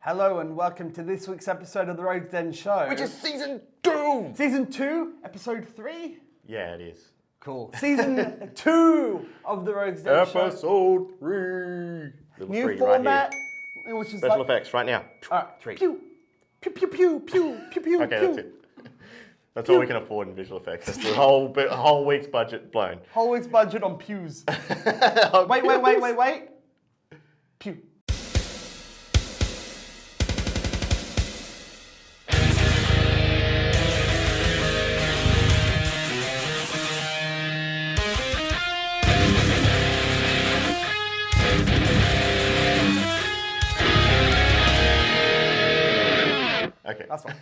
Hello and welcome to this week's episode of the Rogues Den Show. Which is season 2! Season 2, episode 3? Yeah, it is. Cool. Season 2 of the Rogues Den Show. Episode 3. New format, which is Special effects right now. Alright, 3. Pew, pew, pew, pew, pew, pew, pew, Okay, pew. that's it. That's all we can afford in visual effects. That's the whole week's budget blown. Whole week's budget on pews. Wait. Pew. Okay. That's fine.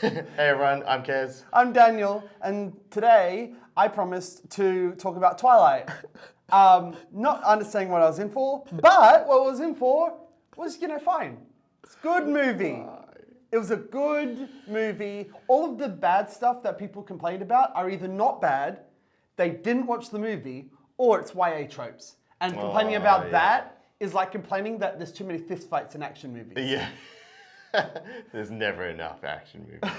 Hey everyone, I'm Kez. I'm Daniel, and today I promised to talk about Twilight. Not understanding what I was in for, but what I was in for was, fine. It's a good movie. It was a good movie. All of the bad stuff that people complained about are either not bad, they didn't watch the movie, or it's YA tropes. And complaining about that is like complaining that there's too many fistfights in action movies. Yeah. There's never enough action movies.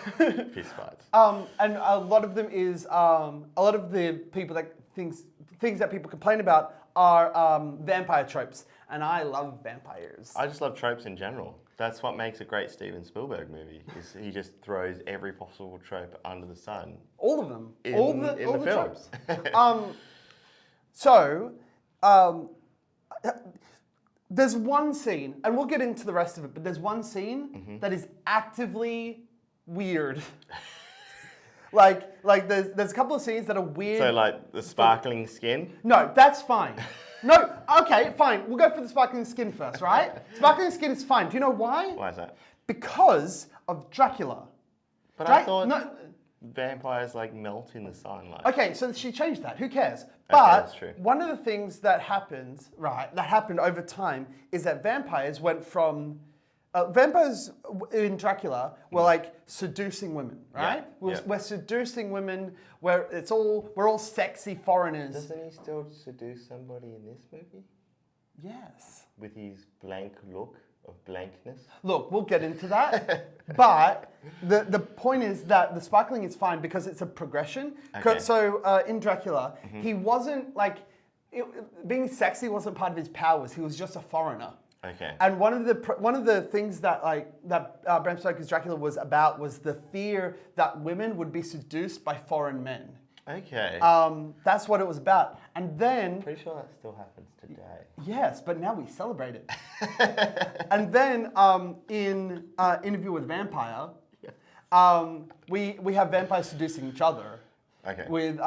Fist fights. And a lot of them is a lot of the people that things that people complain about are vampire tropes, and I love vampires. I just love tropes in general. That's what makes a great Steven Spielberg movie. Is he just throws every possible trope under the sun. All of them. In all the the film. tropes. There's one scene, and we'll get into the rest of it, but there's one scene that is actively weird. like there's a couple of scenes that are weird. So like the sparkling skin? No, that's fine. No, okay, fine. We'll go for the sparkling skin first, right? Sparkling skin is fine. Do you know why? Why is that? Because of Dracula. But I thought vampires like melt in the sunlight. Okay, so she changed that. Who cares? Okay, But that's true. one of the things that happened over time is that vampires went from vampires in Dracula were like seducing women, right? Yeah. We're seducing women. We're all sexy foreigners. Doesn't he still seduce somebody in this movie? Yes. With his blank look of blankness? Look, we'll get into that. But the point is that the sparkling is fine because it's a progression. Okay. So in Dracula, he wasn't like, being sexy wasn't part of his powers. He was just a foreigner. Okay. And one of the things that Bram Stoker's Dracula was about was the fear that women would be seduced by foreign men. Okay. That's what it was about. And then Pretty sure that still happens today. yes, but now we celebrate it. And then in Interview with Vampire, we have vampires seducing each other. Okay. With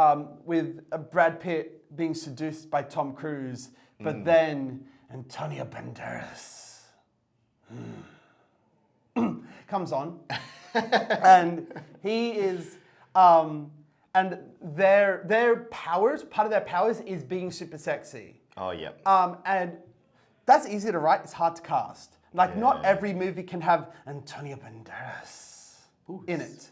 Brad Pitt being seduced by Tom Cruise, but then Antonio Banderas comes on, and he is. And their powers, part of their powers is being super sexy. Oh, yeah. And that's easy to write, it's hard to cast. Like, not every movie can have Antonio Banderas in it.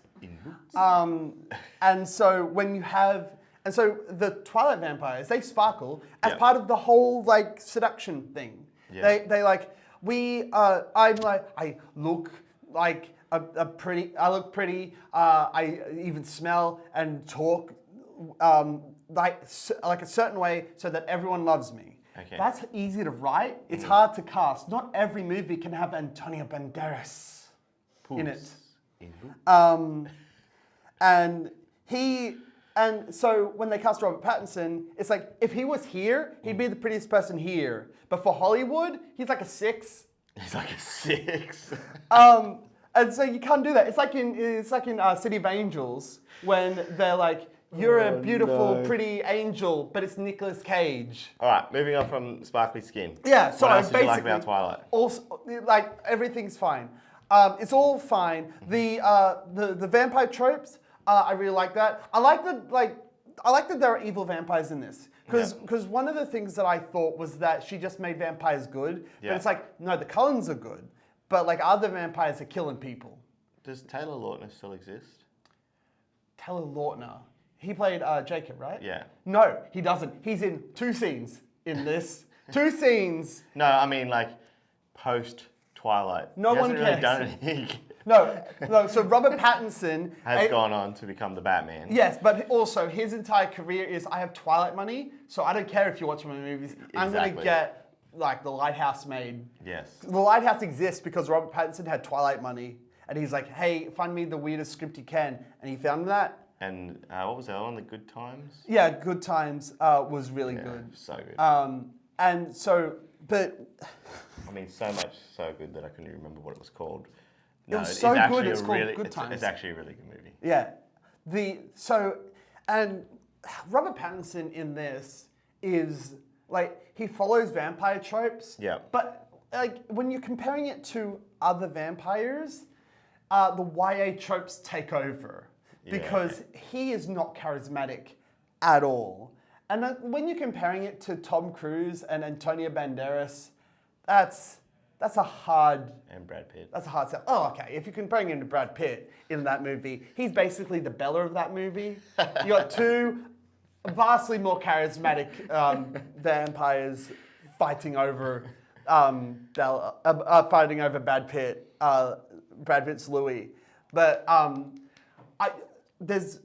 And so the Twilight vampires, they sparkle as part of the whole, like, seduction thing. Yeah. They like, I look like I look pretty. I even smell and talk like a certain way so that everyone loves me. Okay. That's easy to write. It's hard to cast. Not every movie can have Antonio Banderas in it. And so when they cast Robert Pattinson, it's like if he was here, he'd be the prettiest person here. But for Hollywood, he's like a 6. He's like a 6. And so you can't do that. It's like in City of Angels when they're like, you're a beautiful, pretty angel, but it's Nicolas Cage. All right, moving on from sparkly skin. Yeah, so what else did basically, you like about Twilight? Also, like everything's fine. It's all fine. The vampire tropes, I really like that. I like that there are evil vampires in this. Because one of the things that I thought was that she just made vampires good, but it's like, no, the Cullens are good. But like other vampires are killing people. Does Taylor Lautner still exist? Taylor Lautner. He played Jacob, right? Yeah. No, he doesn't. He's in 2 scenes in this. 2 scenes. No, I mean like post Twilight. No He one hasn't really cares. done anything. No. So Robert Pattinson Has gone on to become the Batman. Yes, but also his entire career is I have Twilight money, so I don't care if you watch my movies. I'm gonna Exactly. get like The Lighthouse made. Yes. The Lighthouse exists because Robert Pattinson had Twilight money, and he's like, "Hey, find me the weirdest script you can," and he found that. And what was the other one? The Good Times? Yeah, Good Times was really Yeah, good. so good. And so, but I mean, so much so good that I couldn't even remember what it was called. It was so good, it's called Good Times. It's actually a really good movie. yeah, and Robert Pattinson in this is like he follows vampire tropes. Yeah. But like when you're comparing it to other vampires, the YA tropes take over because he is not charismatic at all. And when you're comparing it to Tom Cruise and Antonio Banderas, that's a hard. And Brad Pitt. That's a hard sell. Oh, okay. If you're comparing him to Brad Pitt in that movie, he's basically the Bella of that movie. You got 2 vastly more charismatic vampires fighting over Brad Pitt. Brad Pitt's Louis, but there's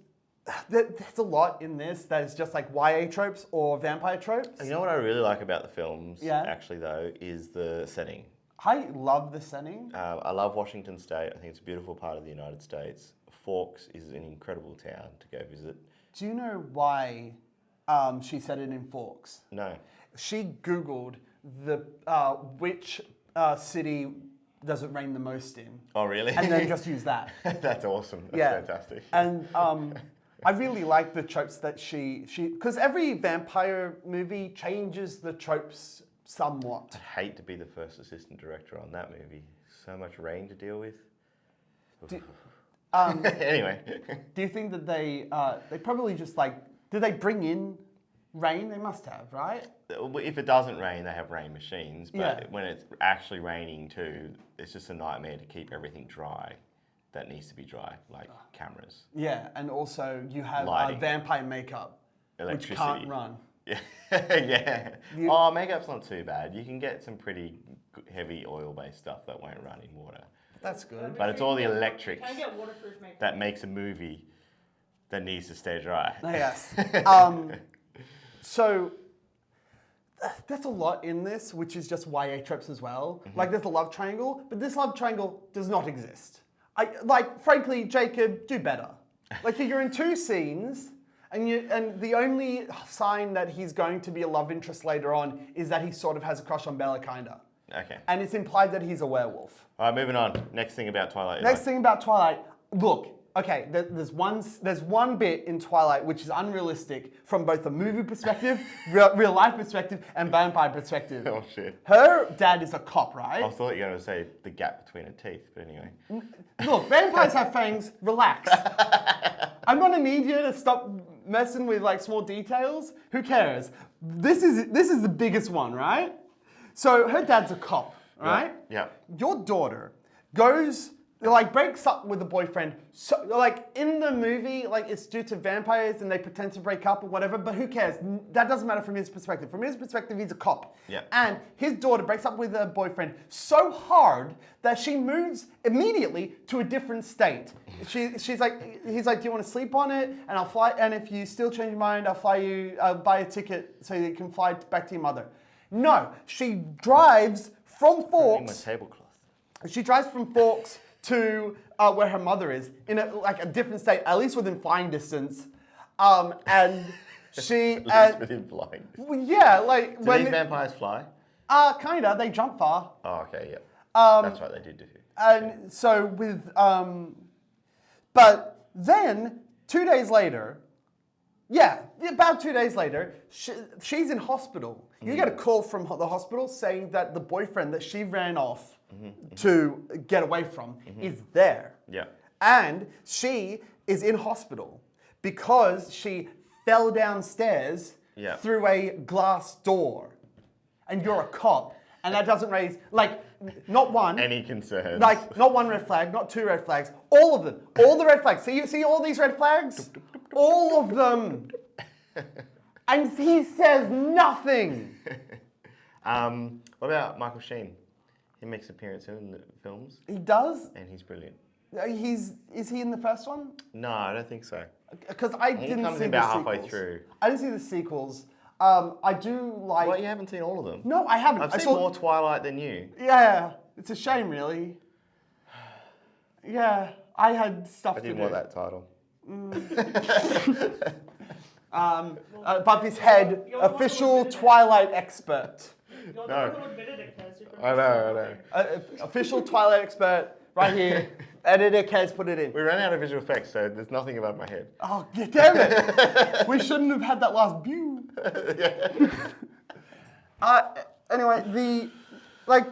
a lot in this that is just like YA tropes or vampire tropes. You know what I really like about the films, Yeah. actually, though, is the setting. I love the setting. I love Washington State. I think it's a beautiful part of the United States. Forks is an incredible town to go visit. Do you know why she said it in Forks? No. She Googled the which city does it rain the most in, Oh, really? and then just used that. That's awesome. That's Yeah. fantastic. And I really like the tropes that she because every vampire movie changes the tropes somewhat. I'd hate to be the first assistant director on that movie. So much rain to deal with. Anyway. Do you think that they probably just like did they bring in rain? They must have, right? If it doesn't rain, they have rain machines. But Yeah. when it's actually raining too, it's just a nightmare to keep everything dry that needs to be dry, like cameras. Yeah, and also you have Lighting. vampire makeup, which Electricity. can't run. Yeah. Yeah. You- Makeup's not too bad. You can get some pretty heavy oil-based stuff that won't run in water. That's good. But it's all the electrics Can I get waterproof makeup? that makes a movie that needs to stay dry. Yes. So there's a lot in this, which is just YA tropes as well. Like there's a love triangle, but this love triangle does not exist. Frankly, Jacob, do better. Like you're in 2 scenes, and the only sign that he's going to be a love interest later on is that he sort of has a crush on Bella, kinda. Okay. And it's implied that he's a werewolf. All right, moving on. Next thing about Twilight. Next thing about Twilight, look, okay, there's one bit in Twilight which is unrealistic from both the movie perspective, real life perspective, and vampire perspective. Oh, shit. Her dad is a cop, I right? thought you were going to say the gap between her teeth, but anyway. Look, vampires have fangs, relax. I'm gonna need you to stop messing with like small details. Who cares? This is the biggest one, right? So her dad's a cop, right? Yeah. Your daughter breaks up with a boyfriend. So, in the movie, it's due to vampires and they pretend to break up or whatever, but who cares? That doesn't matter from his perspective. From his perspective, he's a cop. Yeah. And his daughter breaks up with a boyfriend so hard that she moves immediately to a different state. He's like, do you want to sleep on it? And I'll fly, and if you still change your mind, I'll buy a ticket so you can fly back to your mother. No, she drives from My Forks. tablecloth. She drives from Forks to where her mother is in a different state, at least within flying distance. And she, Within flying. yeah, Do these vampires fly? kinda, they jump far. Oh, okay, yeah. That's right, they did do. And so but then 2 days later, about 2 days later, she's in hospital. You get a call from the hospital saying that the boyfriend that she ran off to get away from is there. Yeah. And she is in hospital because she fell downstairs Yeah. through a glass door. And you're a cop. And that doesn't raise, not one. Any concerns? Not one red flag, not 2 red flags, all of them. All the red flags. See all these red flags? All of them. And he says nothing. What about Michael Sheen? He makes an appearance in the films, He does. and he's brilliant. Is he in the first one? No, I don't think so. Because I He didn't comes see in the about sequels. halfway through. I didn't see the sequels. I do like. Well, you haven't seen all of them. No, I haven't. I've I seen saw more Twilight than you. Yeah, it's a shame, really. Yeah, I had stuff I to didn't do. want that title. Above his head, official Twilight expert. No. I know. Official Twilight expert, right here. Editor Kez put it in. We ran out of visual effects, so there's nothing above my head. Oh, damn it! We shouldn't have had that last view. Anyway,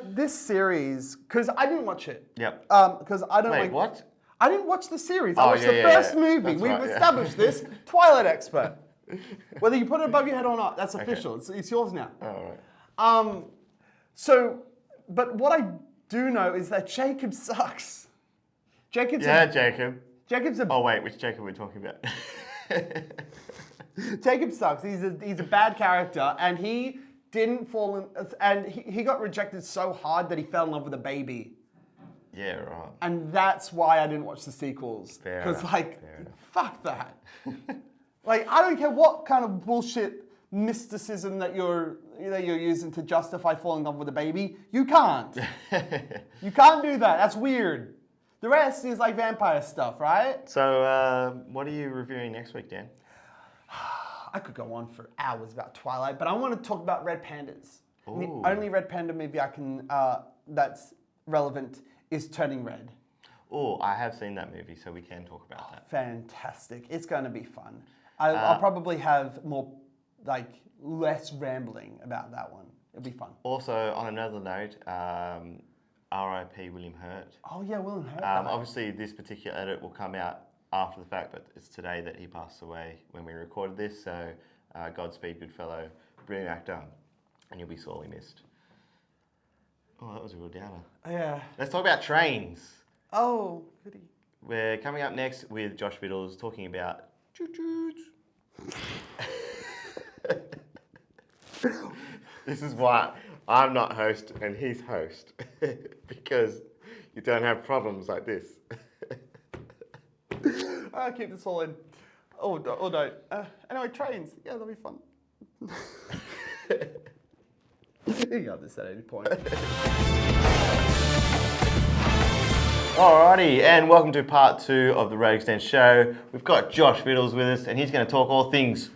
this series, because I didn't watch it. Yep. Because I don't Wait, like. what? I didn't watch the series. I Oh, watched yeah, the yeah, first yeah. movie. That's We've right, yeah. established this. Twilight expert. Whether you put it above your head or not, that's official. It's yours now. Oh, right. But what I do know is that Jacob sucks. Jacob's Jacob. a Oh, wait, which Jacob are we talking about? Jacob sucks. He's a bad character, and he didn't fall in, and he got rejected so hard that he fell in love with a baby. Yeah, right. And that's why I didn't watch the sequels. Fair Because enough, like, fair enough. fuck that. Like, I don't care what kind of bullshit mysticism that you're using to justify falling in love with a baby. You can't. You can't do that. That's weird. The rest is like vampire stuff, right? So, what are you reviewing next week, Dan? I could go on for hours about Twilight, but I want to talk about Red Pandas. And Ooh. the only Red Panda movie I can that's relevant is Turning Red. Oh, I have seen that movie, so we can talk about that. Fantastic. It's going to be fun. I'll probably have less rambling about that one. It'll be fun. Also, on another note, R.I.P. William Hurt. Oh yeah, William Hurt. Obviously, this particular edit will come out after the fact, but it's today that he passed away when we recorded this. So, Godspeed, good fellow, brilliant actor, and you'll be sorely missed. Oh, that was a real downer. Yeah. Let's talk about trains. Oh, goody. We're coming up next with Josh Biddles talking about choo-choos. This is why I'm not host and he's host, because you don't have problems like this. I'll keep this all in. Oh, don't. Anyway, trains. Yeah, that'll be fun. You can have this at any point. Alrighty, and welcome to part 2 of the Road Extend Show. We've got Josh Biddles with us, and he's going to talk all things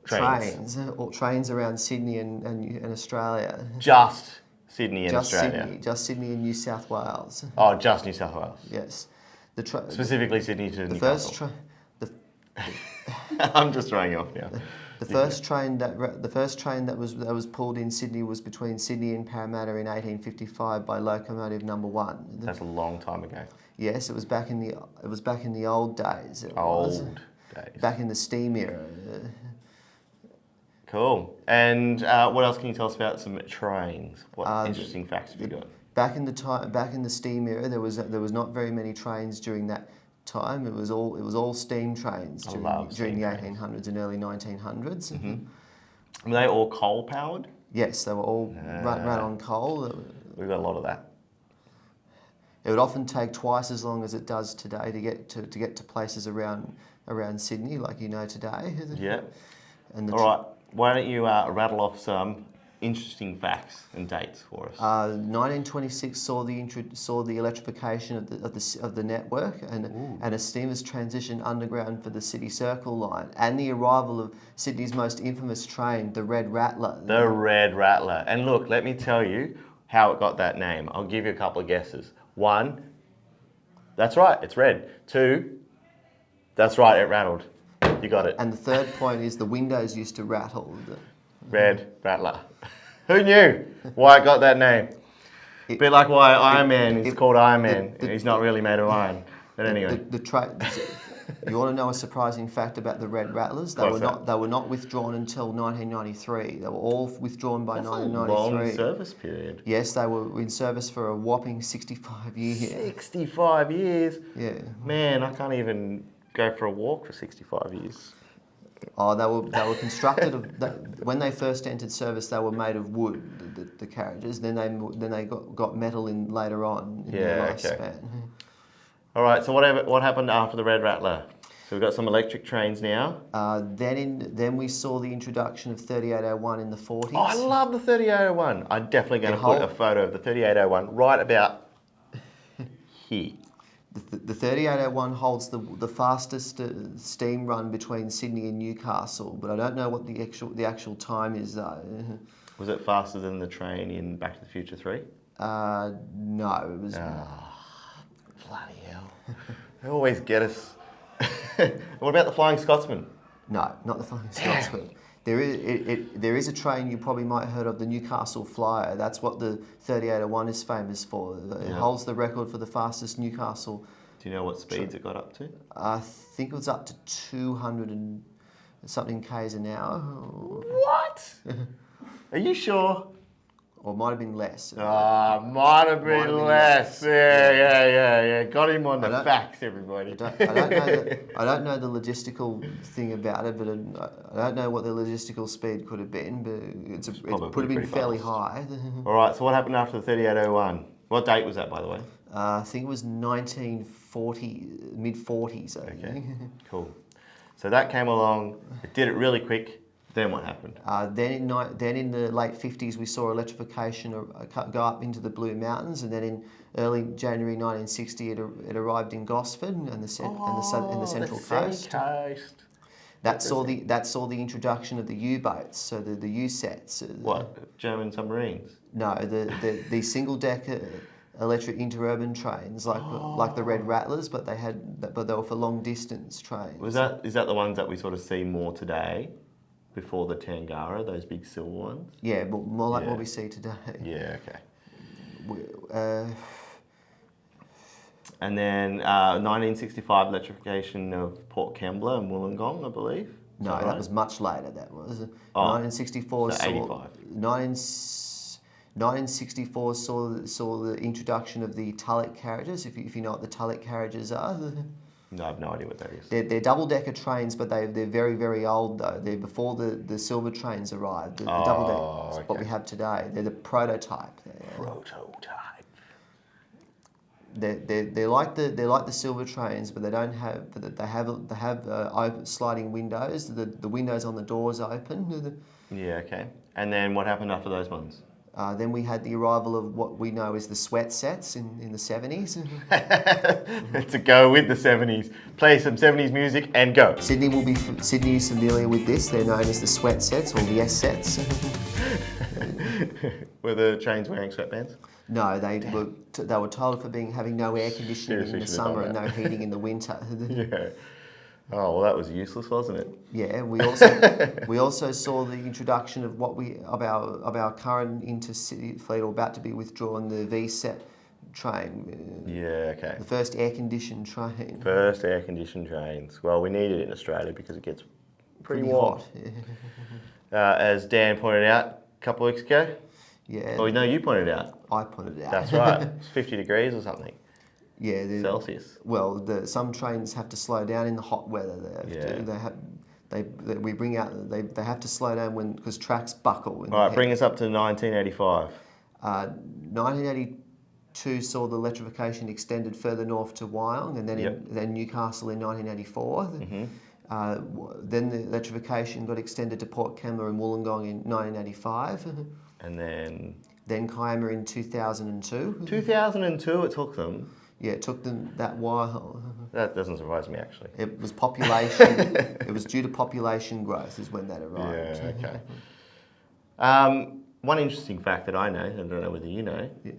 trains. Trains around Sydney and Australia. Just Sydney and Australia. Just Sydney and New South Wales. Oh, just New South Wales. Yes. Specifically Sydney to Newcastle. I'm just throwing you off now. The first train that was pulled in Sydney was between Sydney and Parramatta in 1855 by locomotive number 1. That's a long time ago. Yes, it was back in the old days. Days. Back in the steam era. Cool. And what else can you tell us about some trains? What interesting facts have you got? Back in the steam era, there was not very many trains during that time. It was all steam trains during the 1800s and early 1900s. Mm-hmm. Were they all coal powered? Yes, they were all run on coal. We've got a lot of that. It would often take twice as long as it does today to get to places around Sydney, like today. Yeah. And all right. Why don't you rattle off some interesting facts and dates for us? 1926 saw the electrification of the network and a steamer's transition underground for the City Circle line and the arrival of Sydney's most infamous train, the Red Rattler. The Red Rattler. And look, let me tell you how it got that name. I'll give you a couple of guesses. 1, that's right, it's red. 2, that's right, it rattled. You got it. And the third point is the windows used to rattle. Red Rattler. Who knew why it got that name? A bit like why Iron Man is called Iron Man. He's not really made of iron. But anyway. You want to know a surprising fact about the Red Rattlers? They were not withdrawn until 1993. They were all withdrawn by 1993. That's a long service period. Yes, they were in service for a whopping 65 years. 65 years? Yeah. Man, I can't even go for a walk for 65 years. Oh, they were constructed when they first entered service. They were made of wood. the carriages. Then they got metal in later on in their lifespan. All right. So what happened after the Red Rattler? So we've got some electric trains now. Then we saw the introduction of 3801 in the 40s. Oh, I love the 3801. I'm definitely going to put a photo of the 3801 right about here. The 3801 holds the fastest steam run between Sydney and Newcastle, but I don't know what the actual time is though. Was it faster than the train in Back to the Future 3? No, it was. Bloody hell. They always get us. What about the Flying Scotsman? No, not the Flying Scotsman. There is a train you probably might have heard of, the Newcastle Flyer. That's what the 3801 is famous for. It holds the record for the fastest Newcastle. Do you know what speeds it got up to? I think it was up to 200 and something k's an hour. What? Are you sure? Or it might have been less. Might have been less. Yeah. Got him on the facts, everybody. I don't know the logistical thing about it, but I don't know what the logistical speed could have been, but it could have been fairly high. All right, so what happened after the 3801? What date was that, by the way? I think it was 1940, mid-40s, I think. Okay, cool. So that came along, it did it really quick. Then what happened? Then in the late 50s, we saw electrification go up into the Blue Mountains, and then in early January 1960, it arrived in Gosford and the Central Coast. That saw the introduction of the U-boats, so the U-sets. What? German submarines? No, the single-deck electric interurban trains, like the Red Rattlers, but they were for long-distance trains. Is that the ones that we sort of see more today? Before the Tangara, those big silver ones? Yeah, but more like what we see today. Yeah, okay. And then 1965 electrification of Port Kembla and Wollongong, I believe? No, that was much later, that was. 1964 so 85. 1964 saw the introduction of the Tulloch carriages, if you know what the Tulloch carriages are. No, I have no idea what that is. They're double-decker trains, but they're very, very old, though. They're before the silver trains arrived. The double-decker is what we have today. They're the prototype. Prototype. They're like the silver trains, but they don't have. They have open sliding windows. The windows on the doors open. Yeah, okay. And then what happened after those ones? Then we had the arrival of what we know as the sweat sets in the 70s. To go with the 70s. Play some 70s music and go. Sydney is familiar with this. They're known as the sweat sets or the S sets. Were the trains wearing sweatbands? No, they were told for having no air conditioning in the summer and no heating in the winter. Yeah. Oh, well, that was useless, wasn't it? Yeah, we also saw the introduction of our current intercity fleet, or about to be withdrawn, the V-set train. Yeah, okay. The first air-conditioned train. First air-conditioned trains. Well, we need it in Australia because it gets pretty warm. Hot. Yeah. As Dan pointed out a couple of weeks ago. Yeah. Oh, no, you pointed out. I pointed it out. That's right. It's 50 degrees or something. Yeah, Celsius. Well, some trains have to slow down in the hot weather. They have to slow down because tracks buckle. All right, bring us up to 1985. 1982 saw the electrification extended further north to Wyong, and then Newcastle in 1984. Mm-hmm. Then the electrification got extended to Port Kembla and Wollongong in 1985. And then Kiama in 2002. 2002 it took them. Yeah, it took them that while. That doesn't surprise me, actually. It was population. It was due to population growth is when that arrived. Yeah, okay. One interesting fact that I know, I don't know whether you know, did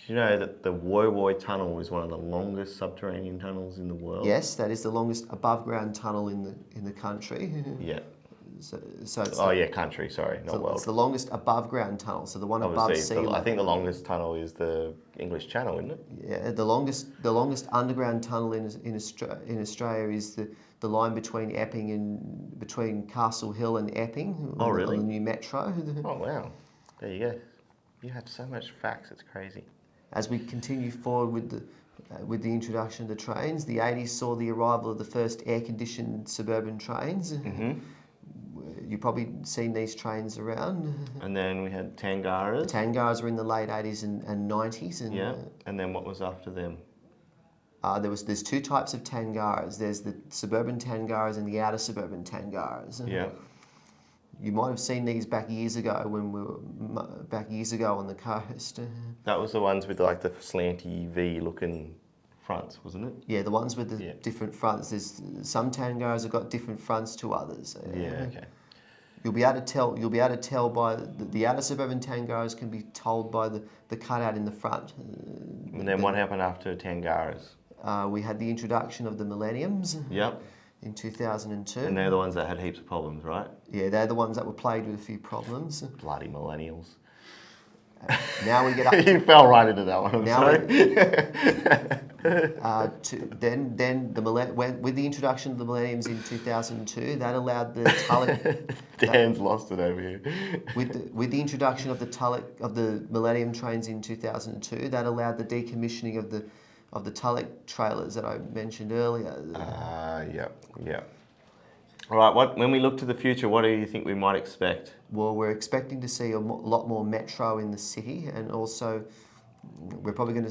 you know that the Woy Woy Tunnel is one of the longest subterranean tunnels in the world? Yes, that is the longest above-ground tunnel in the country. Yeah. So it's country, sorry, not world. It's the longest above-ground tunnel, so the one above sea level. I think the longest tunnel is the English Channel, isn't it? Yeah, the longest underground tunnel in Australia is the line between Epping and between Castle Hill and Epping. Oh, really? On the new metro. Oh, wow. There you go. You have so much facts, it's crazy. As we continue forward with the introduction of the trains, the 80s saw the arrival of the first air-conditioned suburban trains. Mm-hmm. you've probably seen these trains around. And then we had Tangaras. Tangaras were in the late 80s and 90s. And, Yeah. And then what was after them? There's two types of Tangaras. There's the suburban Tangaras and the outer suburban Tangaras. Yeah. You might have seen these back years ago when we were on the coast. That was the ones with like the slanty V looking fronts, wasn't it? Yeah, the ones with the different fronts. There's some Tangaras have got different fronts to others. Yeah. Okay. You'll be able to tell by the outer suburban Tangaras can be told by the cutout in the front. And then what happened after Tangaras? We had the introduction of the Millenniums. Yep. In 2002. And they're the ones that had heaps of problems, right? Yeah, they're the ones that were plagued with a few problems. Bloody millennials. Now we get up. You fell right into that one. I'm sorry. With the introduction of the Millenniums in 2002, that allowed the Tulloch. Dan's lost it over here. With the introduction of the Millennium trains in 2002, that allowed the decommissioning of the Tulloch trailers that I mentioned earlier. Yep. All right, when we look to the future, what do you think we might expect? Well, we're expecting to see a lot more metro in the city, and also we're probably going to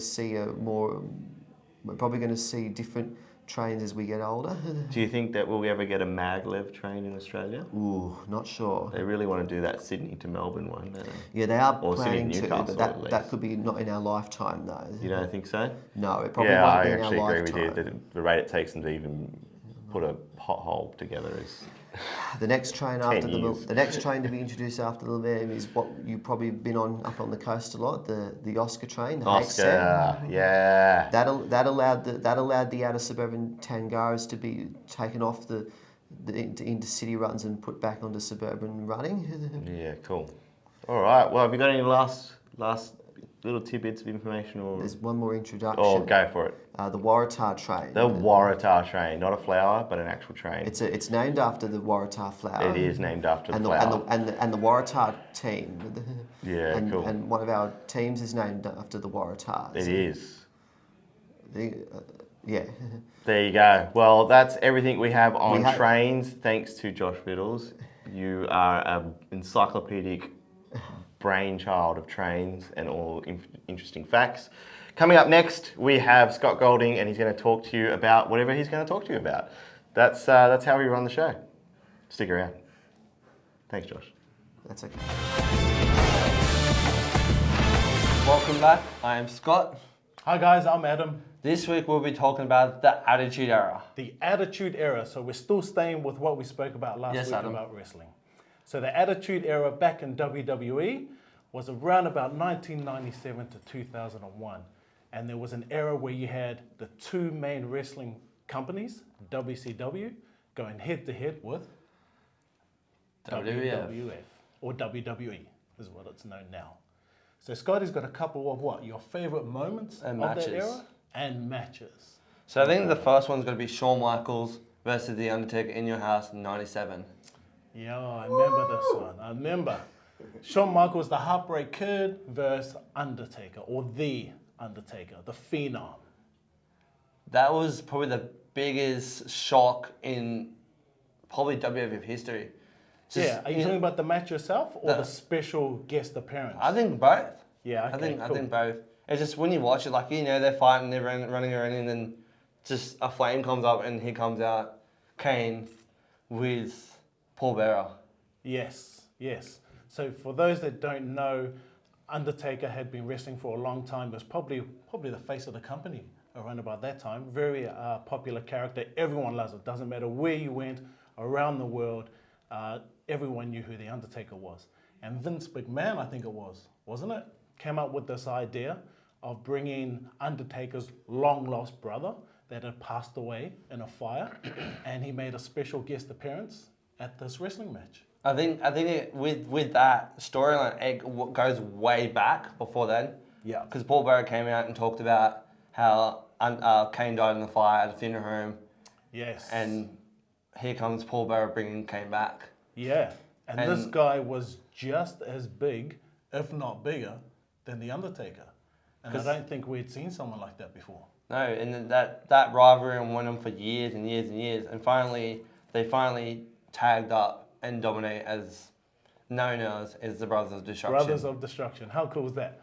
see different trains as we get older. Do you think that we'll ever get a maglev train in Australia? Ooh, not sure. They really want to do that Sydney to Melbourne one, don't they? Yeah, they are Or planning to, Newcastle, but that could be not in our lifetime though. You don't think so? No, it probably Yeah, won't I be in our actually agree lifetime. with you. The rate it takes them to even put a pothole together is... The next train 10 years. the next train to be introduced after the Millennium is what you've probably been on up on the coast a lot, the Oscar train, the Oscar, yeah. That allowed the outer suburban Tangaras to be taken off the into city runs and put back onto suburban running. Yeah, cool. All right. Well, have you got any last little tidbits of information? Or... There's one more introduction. Oh, go for it. The Waratah train. The Waratah train, not a flower, but an actual train. It's named after the Waratah flower. It is named after the flower. flower. And the Waratah team. Yeah, cool. And one of our teams is named after the Waratahs. It is. Yeah. There you go. Well, that's everything we have on trains. Thanks to Josh Biddles. You are an encyclopedic brainchild of trains and all interesting facts. Coming up next, we have Scott Golding, and he's going to talk to you about whatever he's going to talk to you about. That's how we run the show. Stick around. Thanks, Josh. That's okay. Welcome back. I am Scott. Hi guys, I'm Adam. This week we'll be talking about the Attitude Era. The Attitude Era. So we're still staying with what we spoke about last week Adam. about wrestling. So the Attitude Era back in WWE was around about 1997 to 2001. And there was an era where you had the two main wrestling companies, WCW, going head to head with WWF, or WWE is what it's known now. So Scotty's got a couple of what? Your favorite moments And of matches. that era? And matches. So I think the first one's going to be Shawn Michaels versus The Undertaker in your house in 97. Yeah, I remember this one. I remember. Shawn Michaels, the Heartbreak Kid versus Undertaker, or The Undertaker, the Phenom. That was probably the biggest shock in probably WWF history. Yeah, are you talking about the match yourself or the special guest appearance? I think both. Yeah, okay, I cool. think both. It's just when you watch it, like, you know, they're fighting, they're running around, and then just a flame comes up, and here comes out Kane with Paul Bearer. Yes. So for those that don't know, Undertaker had been wrestling for a long time. He was probably the face of the company around about that time. Very popular character. Everyone loves it. Doesn't matter where you went around the world. Everyone knew who the Undertaker was. And Vince McMahon, I think it was, wasn't it? Came up with this idea of bringing Undertaker's long-lost brother that had passed away in a fire, and he made a special guest appearance at this wrestling match. I think with that storyline, it goes way back before then. Yeah. Because Paul Bearer came out and talked about how Kane died in the fire at a funeral home. Yes. And here comes Paul Bearer bringing Kane back. Yeah. And this guy was just as big, if not bigger, than The Undertaker. And I don't think we'd seen someone like that before. No, and that rivalry went on for years and years and years. And finally, they tagged up and dominate as known as the Brothers of Destruction. Brothers of Destruction. How cool is that?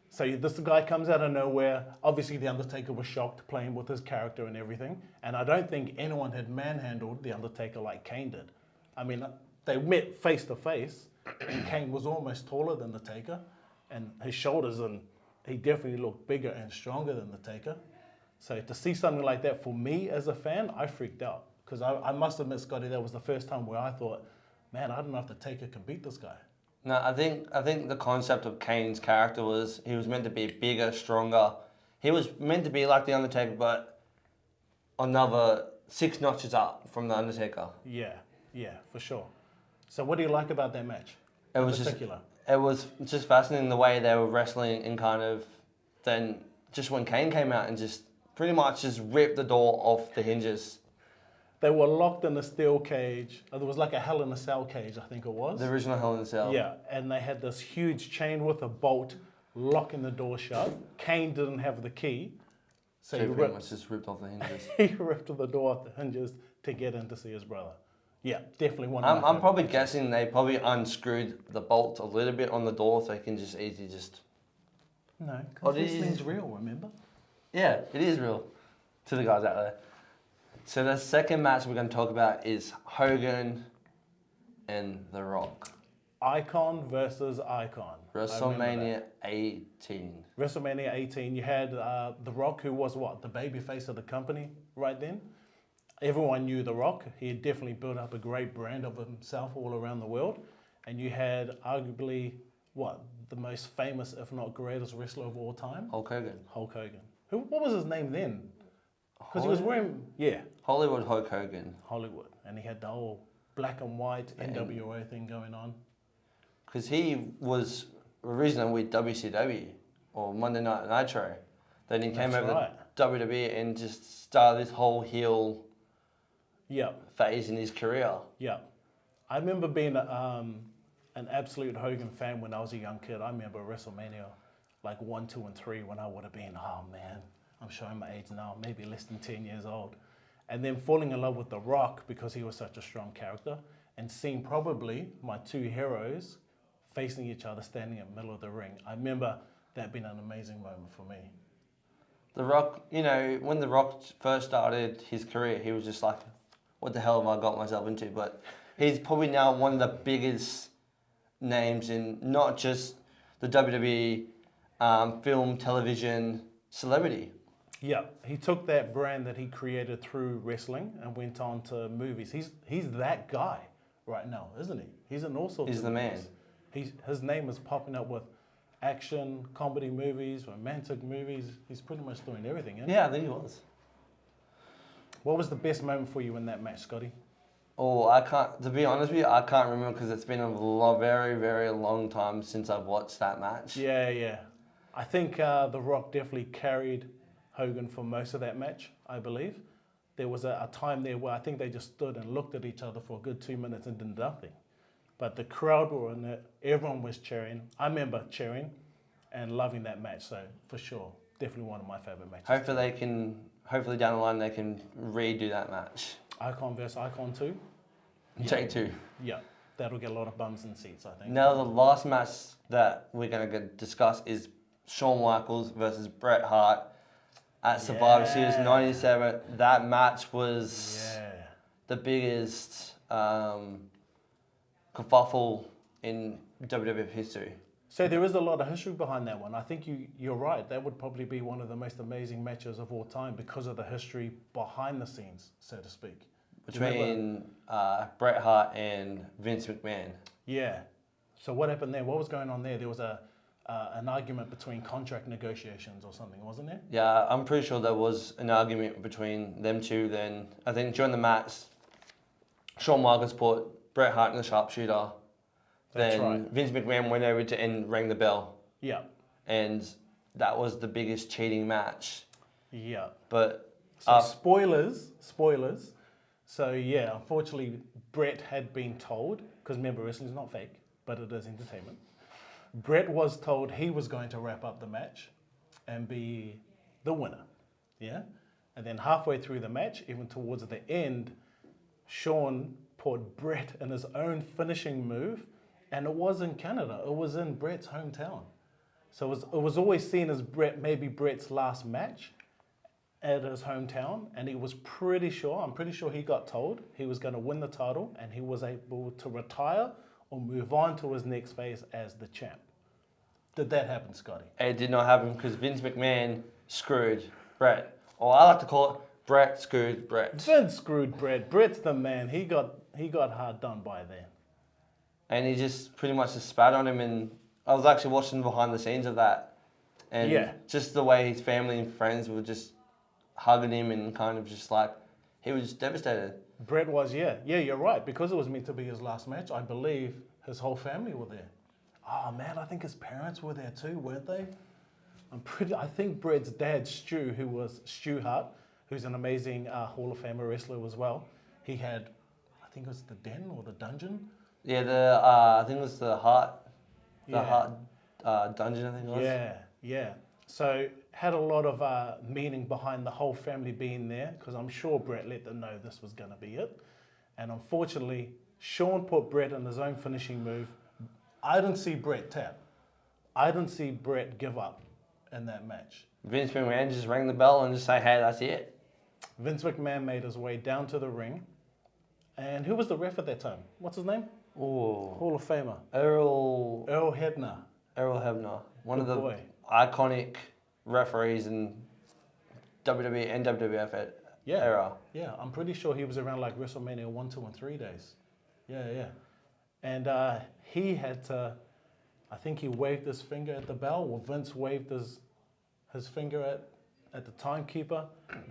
So this guy comes out of nowhere. Obviously, The Undertaker was shocked playing with his character and everything. And I don't think anyone had manhandled The Undertaker like Kane did. I mean, they met face to face, and Kane was almost taller than the Taker, and his shoulders, and he definitely looked bigger and stronger than the Taker. So to see something like that for me as a fan, I freaked out. Because I must admit, Scotty, that was the first time where I thought, man, I don't know if the Taker can beat this guy. No, I think the concept of Kane's character was he was meant to be bigger, stronger. He was meant to be like The Undertaker, but another 6 notches up from The Undertaker. Yeah, for sure. So what do you like about that match? It in was particular? It was just fascinating the way they were wrestling and kind of then just when Kane came out and just pretty much just ripped the door off the hinges. They were locked in a steel cage. There was like a Hell in a Cell cage, I think it was. The original Hell in a Cell. Yeah, and they had this huge chain with a bolt locking the door shut. Kane didn't have the key, so So he pretty ripped, much just ripped off the hinges. he ripped the door off the hinges to get in to see his brother. Yeah, definitely one of my I'm favorite probably matches. guessing they probably unscrewed the bolt a little bit on the door so they can just easily just... No, Oh, because did this you- thing's real, remember? Yeah, it is real to the guys out there. So the second match we're going to talk about is Hogan and The Rock. Icon versus icon. I remember WrestleMania that. 18. WrestleMania 18, you had The Rock, who was what? The baby face of the company right then. Everyone knew The Rock. He had definitely built up a great brand of himself all around the world. And you had arguably, what? The most famous, if not greatest wrestler of all time? Hulk Hogan. Hulk Hogan. What was his name then? Because he was wearing, Hollywood Hulk Hogan. Hollywood. And he had the whole black and white NWA thing going on. Because he was originally with WCW or Monday Night Nitro. Then he came That's over right. to WWE and just started this whole heel Yeah. phase in his career. Yeah. I remember being an absolute Hogan fan when I was a young kid. I remember WrestleMania like 1, 2, and 3 when I would have been, oh man, I'm showing my age now, maybe less than 10 years old. And then falling in love with The Rock because he was such a strong character and seeing probably my two heroes facing each other standing in the middle of the ring. I remember that being an amazing moment for me. The Rock, you know, when The Rock first started his career, he was just like, what the hell have I got myself into? But he's probably now one of the biggest names in not just the WWE film, television, celebrity. Yeah, he took that brand that he created through wrestling and went on to movies. He's that guy right now, isn't he? He's in all sorts He's of the man. movies. His name is popping up with action, comedy movies, romantic movies. He's pretty much doing everything, isn't he? Yeah, I think he was. What was the best moment for you in that match, Scotty? Oh, I can't, to be honest with you, I can't remember because it's been a very, very long time since I've watched that match. Yeah. I think The Rock definitely carried Hogan for most of that match, I believe. There was a time there where I think they just stood and looked at each other for a good 2 minutes and did nothing. But the crowd were in it, everyone was cheering. I remember cheering and loving that match, so for sure, definitely one of my favorite matches. Hopefully down the line they can redo that match. Icon versus Icon 2? Take two. Yeah, that'll get a lot of bums in seats, I think. Now the last match that we're going to discuss is Shawn Michaels versus Bret Hart at Survivor Series 97. That match was the biggest kerfuffle in WWF history. So there is a lot of history behind that one. I think you're right. That would probably be one of the most amazing matches of all time because of the history behind the scenes, so to speak. Between Bret Hart and Vince McMahon. Yeah. So what happened there? What was going on there? There was an argument between contract negotiations or something, wasn't there? Yeah, I'm pretty sure there was an argument between them two then. I think during the match, Shawn Michaels put Bret Hart in the sharpshooter. That's Then right. Vince McMahon went over to and rang the bell. Yeah. And that was the biggest cheating match. Yeah. But So spoilers. So yeah, unfortunately, Bret had been told, because remember, wrestling's not fake, but it is entertainment. Bret was told he was going to wrap up the match and be the winner. Yeah? And then halfway through the match, even towards the end, Sean put Brett in his own finishing move, and it was in Canada. It was in Brett's hometown. So it was always seen as maybe Brett's last match at his hometown, and he was I'm pretty sure he got told he was going to win the title, and he was able to retire or move on to his next phase as the champ. Did that happen, Scotty? It did not happen because Vince McMahon screwed Brett. Or I like to call it Brett screwed Brett. Vince screwed Brett. Brett's the man. He got hard done by then. And he just pretty much just spat on him, and I was actually watching behind the scenes of that. And Yeah. just the way his family and friends were just hugging him and kind of just like, he was devastated. Brett was, yeah, you're right. Because it was meant to be his last match, I believe his whole family were there. Oh man, I think his parents were there too, weren't they? I think Brett's dad, Stu, who was Stu Hart, who's an amazing Hall of Famer wrestler as well. He had, I think it was the den or the dungeon. Yeah, I think it was the Heart Dungeon, I think it was. Yeah. So had a lot of meaning behind the whole family being there, because I'm sure Brett let them know this was going to be it. And unfortunately, Sean put Brett in his own finishing move. I didn't see Brett tap. I didn't see Brett give up in that match. Vince McMahon just rang the bell and just say, hey, that's it. Vince McMahon made his way down to the ring. And who was the ref at that time? What's his name? Oh, Hall of Famer. Earl Hebner. Hebner. One of Good the boy. iconic referees in WWE and WWF era. Yeah, I'm pretty sure he was around like WrestleMania 1, 2, and 3 days. Yeah. And he had to, I think he waved his finger at the bell, or Vince waved his finger at the timekeeper.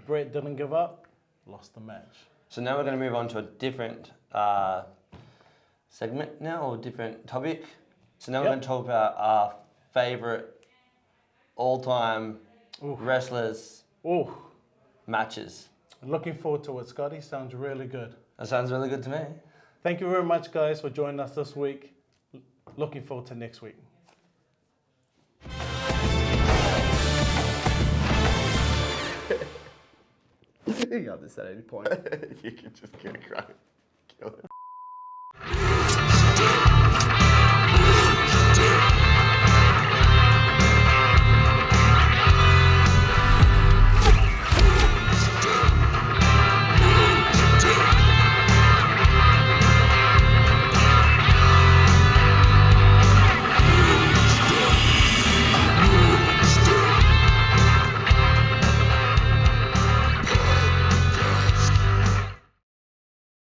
Brett didn't give up, lost the match. So now we're going to move on to a different segment now, or different topic. So now we're going to talk about our favourite all-time wrestlers matches. Looking forward to it, Scotty. Sounds really good. That sounds really good to me. Thank you very much, guys, for joining us this week. Looking forward to next week. You got this at any point. You can just get a crack. Kill it.